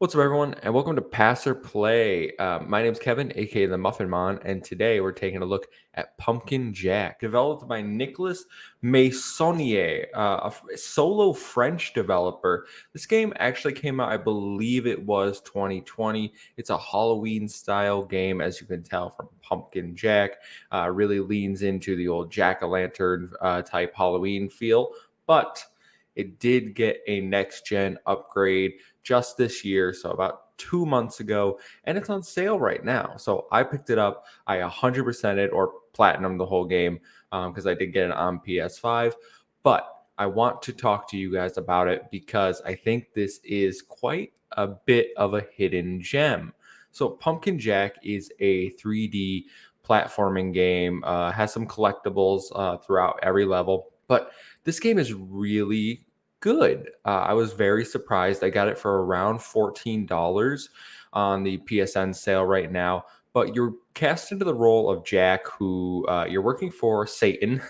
What's up, everyone, and welcome to Pass or Play. My name's Kevin, aka the Muffin Mon, and today we're taking a look at Pumpkin Jack, developed by Nicolas Meissonier, a solo French developer. This game actually came out, I believe it was 2020. It's a Halloween-style game, as you can tell from Pumpkin Jack. Really leans into the old jack-o'-lantern type Halloween feel, but it did get a next-gen upgrade just this year, so about 2 months ago, and it's on sale right now. So I picked it up. I 100% it or platinum the whole game because I did get it on PS5. But I want to talk to you guys about it because I think this is quite a bit of a hidden gem. So Pumpkin Jack is a 3D platforming game, has some collectibles throughout every level, but this game is really good. I was very surprised. I got it for around $14 on the PSN sale right now. But you're cast into the role of Jack, who you're working for Satan.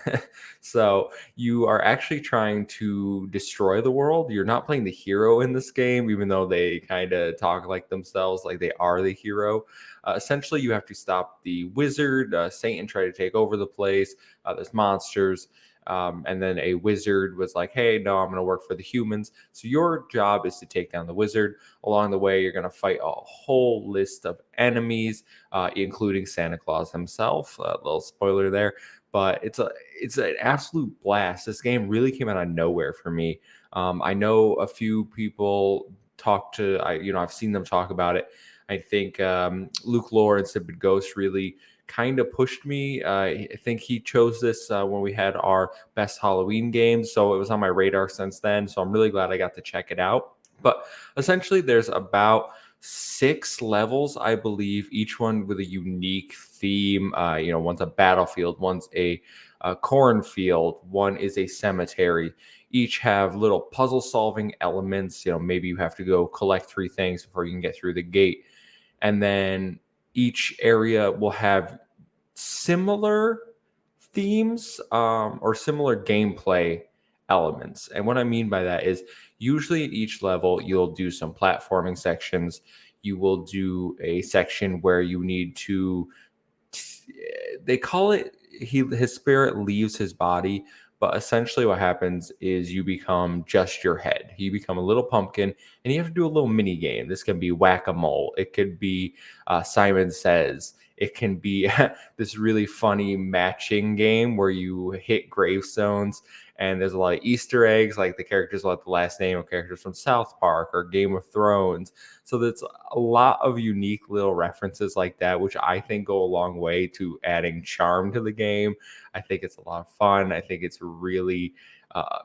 So you are actually trying to destroy the world. You're not playing the hero in this game, even though they kind of talk like themselves, like they are the hero. Essentially, you have to stop the wizard. Satan try to take over the place. There's monsters. And then a wizard was like, hey, no, I'm going to work for the humans. So your job is to take down the wizard. Along the way, you're going to fight a whole list of enemies, including Santa Claus himself. A little spoiler there. But it's an absolute blast. This game really came out of nowhere for me. I know a few people I've seen them talk about it. I think Luke Lore and Stupid Ghost really kind of pushed me. I think he chose this when we had our best Halloween games, so it was on my radar since then. So I'm really glad I got to check it out. But essentially, there's about 6 levels, I believe, each one with a unique theme. One's a battlefield, one's a cornfield, one is a cemetery. Each have little puzzle solving elements. Maybe you have to go collect 3 things before you can get through the gate. And then each area will have similar themes or similar gameplay elements. And what I mean by that is usually at each level, you'll do some platforming sections. You will do a section where you need to, they call it, his spirit leaves his body. But essentially, what happens is you become just your head. You become a little pumpkin, and you have to do a little mini game. This can be whack a mole. It could be Simon Says. It can be this really funny matching game where you hit gravestones, and there's a lot of Easter eggs, like the characters will have the last name of characters from South Park or Game of Thrones. So there's a lot of unique little references like that, which I think go a long way to adding charm to the game. I think it's a lot of fun. I think it's really, I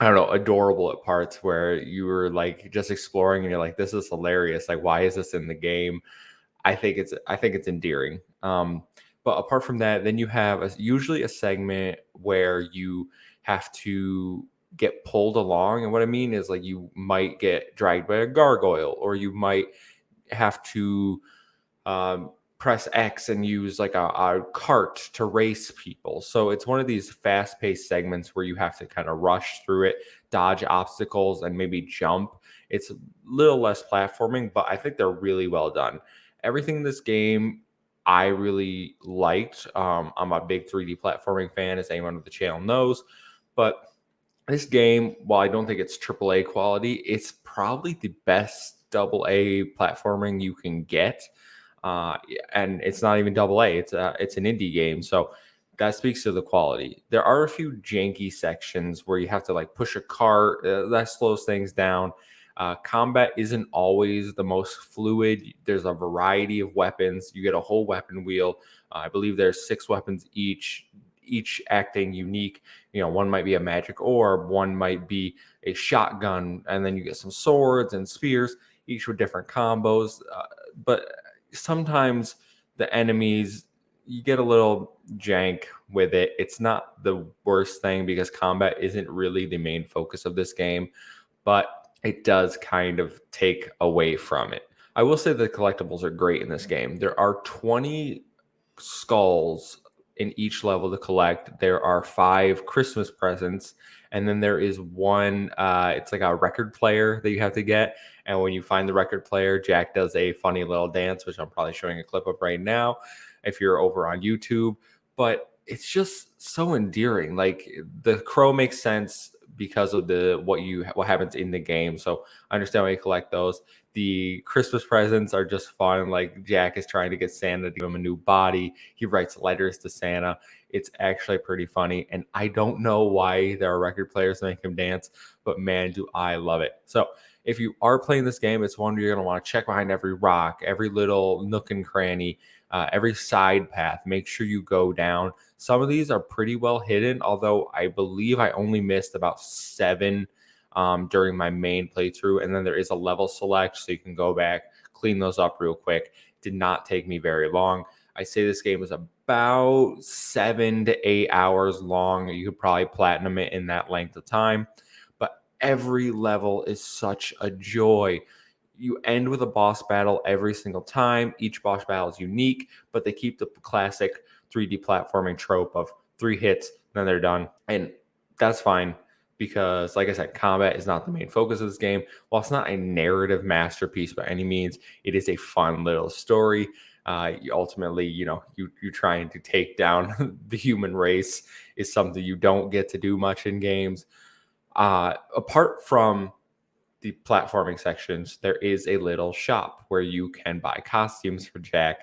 don't know, adorable at parts where you were like just exploring and you're like, this is hilarious. Like, why is this in the game? I think it's endearing. But apart from that, then you have usually a segment where you have to get pulled along, and what I mean is like you might get dragged by a gargoyle, or you might have to press X and use like a cart to race people. So it's one of these fast paced segments where you have to kind of rush through it, dodge obstacles, and maybe jump. It's a little less platforming, but I think they're really well done. Everything in this game I really liked. I'm a big 3D platforming fan, as anyone with the channel knows. But this game, while I don't think it's AAA quality, it's probably the best AA platforming you can get. And it's not even AA; it's an indie game, so that speaks to the quality. There are a few janky sections where you have to like push a cart that slows things down. Combat isn't always the most fluid. There's a variety of weapons. You get a whole weapon wheel. I believe there's 6 weapons each acting unique. One might be a magic orb, one might be a shotgun, and then you get some swords and spears, each with different combos. But sometimes the enemies, you get a little jank with it. It's not the worst thing because combat isn't really the main focus of this game, but it does kind of take away from it. I will say the collectibles are great in this game. There are 20 skulls in each level to collect. There are 5 Christmas presents, and then there is one. It's like a record player that you have to get. And when you find the record player, Jack does a funny little dance, which I'm probably showing a clip of right now, if you're over on YouTube. But it's just so endearing. Like the crow makes sense because of the what happens in the game. So I understand why you collect those. The Christmas presents are just fun. Like Jack is trying to get Santa to give him a new body. He writes letters to Santa. It's actually pretty funny. And I don't know why there are record players that make him dance, but man, do I love it. So if you are playing this game, it's one you're going to want to check behind every rock, every little nook and cranny, every side path. Make sure you go down. Some of these are pretty well hidden, although I believe I only missed about 7 during my main playthrough. And then there is a level select, so you can go back, clean those up real quick. Did not take me very long. I say this game is about 7 to 8 hours long. You could probably platinum it in that length of time. But every level is such a joy. You end with a boss battle every single time. Each boss battle is unique, but they keep the classic 3D platforming trope of 3 hits, then they're done. And that's fine because, like I said, combat is not the main focus of this game. While it's not a narrative masterpiece by any means, it is a fun little story. Ultimately, you trying to take down the human race is something you don't get to do much in games. Apart from the platforming sections, there is a little shop where you can buy costumes for Jack.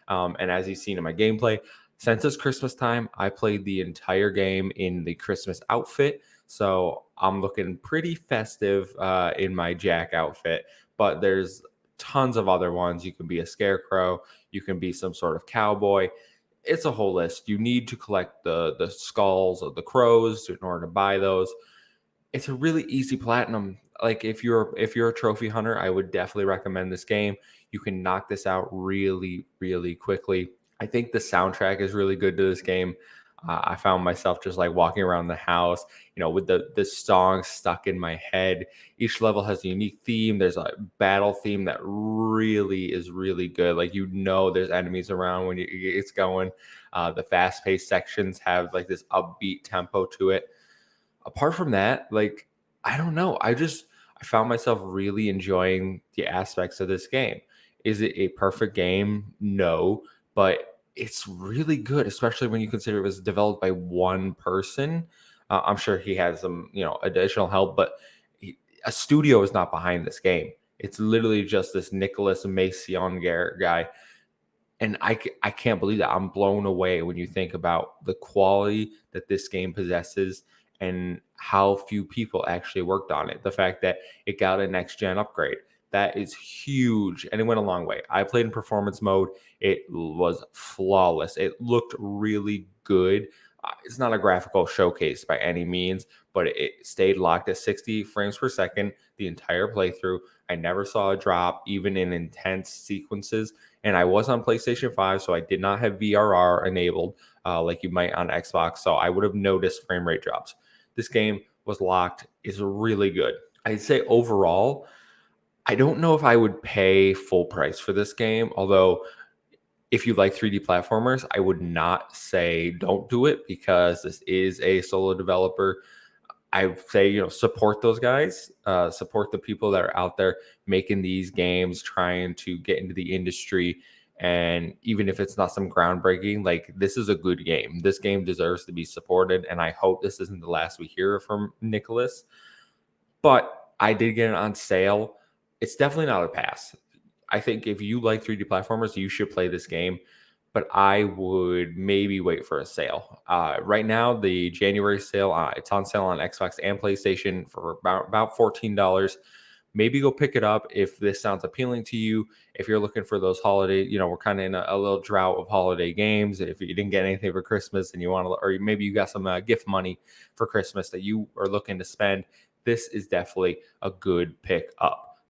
And as you've seen in my gameplay, since it's Christmas time, I played the entire game in the Christmas outfit. So I'm looking pretty festive in my Jack outfit, but there's tons of other ones. You can be a scarecrow, you can be some sort of cowboy. It's a whole list. You need to collect the skulls of the crows in order to buy those. It's a really easy platinum. Like if you're a trophy hunter, I would definitely recommend this game. You can knock this out really, really quickly. I think the soundtrack is really good to this game. I found myself just like walking around the house, with the song stuck in my head. Each level has a unique theme. There's a battle theme that really is really good. Like there's enemies around when it's going. The fast-paced sections have like this upbeat tempo to it. Apart from that, like I don't know. I found myself really enjoying the aspects of this game. Is it a perfect game? No, but it's really good, especially when you consider it was developed by one person. I'm sure he has some, additional help, but a studio is not behind this game. It's literally just this Nicholas Mason guy, and I can't believe that. I'm blown away when you think about the quality that this game possesses and how few people actually worked on it. The fact that it got a next gen upgrade, that is huge, and it went a long way. I played in performance mode. It was flawless. It looked really good. It's not a graphical showcase by any means, but it stayed locked at 60 frames per second the entire playthrough. I never saw a drop, even in intense sequences. And I was on PlayStation 5, so I did not have VRR enabled like you might on Xbox. So I would have noticed frame rate drops. This game was locked, is really good. I'd say overall, I don't know if I would pay full price for this game, although if you like 3D platformers, I would not say don't do it because this is a solo developer. I say, support those guys, support the people that are out there making these games, trying to get into the industry. And even if it's not some groundbreaking, like this is a good game. This game deserves to be supported. And I hope this isn't the last we hear from Nicholas. But I did get it on sale. It's definitely not a pass. I think if you like 3D platformers, you should play this game, but I would maybe wait for a sale. Right now, the January sale, it's on sale on Xbox and PlayStation for about $14. Maybe go pick it up if this sounds appealing to you. If you're looking for those holiday, we're kind of in a little drought of holiday games. If you didn't get anything for Christmas and you want to, or maybe you got some gift money for Christmas that you are looking to spend, this is definitely a good pick up.